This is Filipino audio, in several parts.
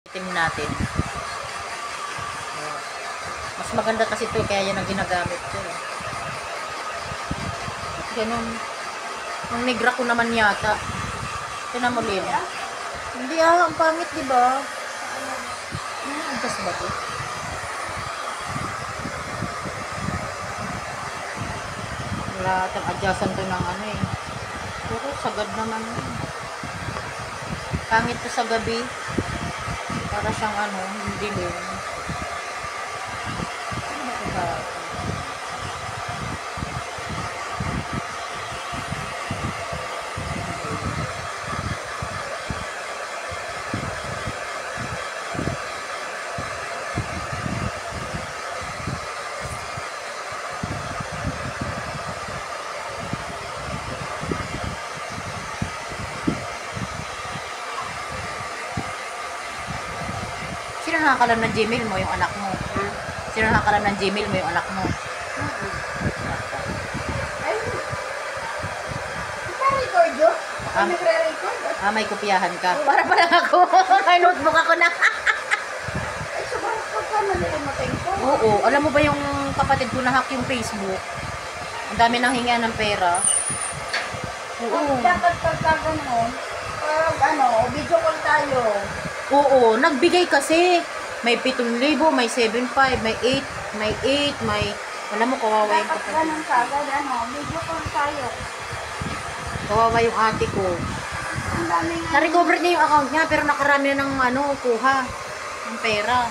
Itim natin. Mas maganda kasi ito kaya yan ang ginagamit ko. Ganun. Ang negra ko naman yata. Tinan mo, Lim. Hindi ang pangit, di ba? Ang gas ba ito? Wala itong adjustan to ng ano eh. Pero sagad naman. Pangit to sa gabi. Para siyang ano, hindi din. Sino nakakalam ng Gmail mo? Yung anak mo. Sino nakakalam ng Gmail mo? Yung anak mo. Ay, nagre-record yun? Nagre-record? May kopyahan ka. Para pa lang ako. May notebook ako na. Ay, sobrang pagkamalimutin ko. Oo. Alam mo ba yung kapatid ko na-hack yung Facebook? Ang dami nang hinga ng pera. Oo. Dapat pagka ganun, video call tayo. Oo, nagbigay kasi. May 7,000, may 7,500, may 8, may alam mo, kawawa yung Dapat kapatid. ganun ka, video call tayo. Kawawa yung ate ko. Ang daming Na-recover niya yung account niya, pero nakarami na ng kuha. Ng pera.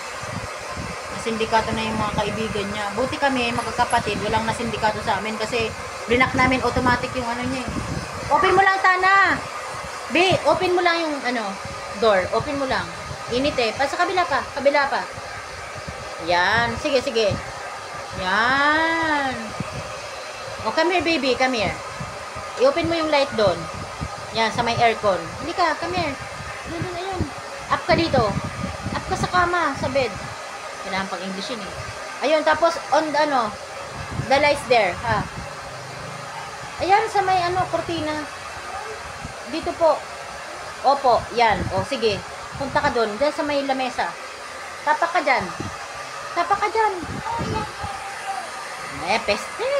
Nasindikato na yung mga kaibigan niya. Buti kami, magkakapatid, walang nasindikato sa amin kasi blinak namin automatic yung ano niya. Open mo lang, Tana! B, open mo lang yung door. Open mo lang. Init eh. Sa kabila pa. Kabila pa. Yan. Sige, sige. Yan. O, come here, baby. Come here. I-open mo yung light doon. Yan, sa may aircon. Hindi ka. Come here. Doon, ayun. Up ka dito. Up ka sa kama, sa bed. Kailangan pang English yun eh. Ayun, tapos on the lights there. Ha. Ayan, sa may kortina. Dito po. Opo, yan. O, sige. Punta ka doon. Diyan sa may lamesa. Tapak ka dyan. Tapak ka dyan. Peste.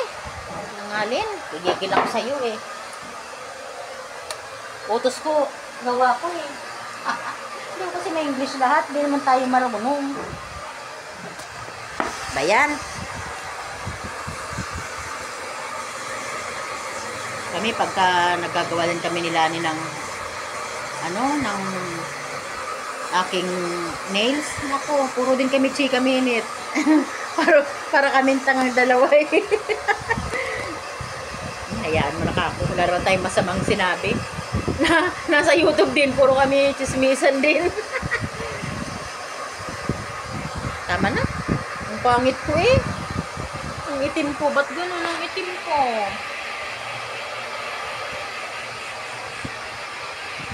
Nangalin. Pigigil ako sa'yo eh. Utos ko. Gawa ko eh. Hindi kasi may English lahat. Hindi naman tayo marunong. Bayan. Kami pagka nagagawa din kami nila ng ng aking nails. Nako, puro din kami chika minute. para kaming tangang dalawa eh. Hayaan mo na kako. Wala naman tayong masamang sinabi. Nasa YouTube din, puro kami chismisan din. Tama na. Ang pangit ko eh. Ang itim ko. Ba't gano'n ang itim ko?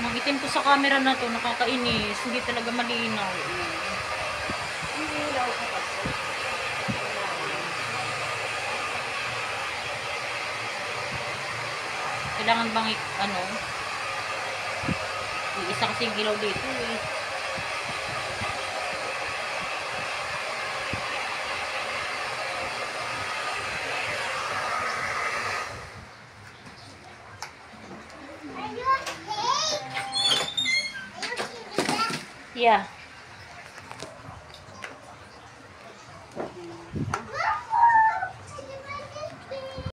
Ang itim ko sa camera na to, nakakainis. Hindi talaga malinaw. hindi ilaw ka pa. Kailangan bang iisa kasi yung ilaw dito eh. Yeah.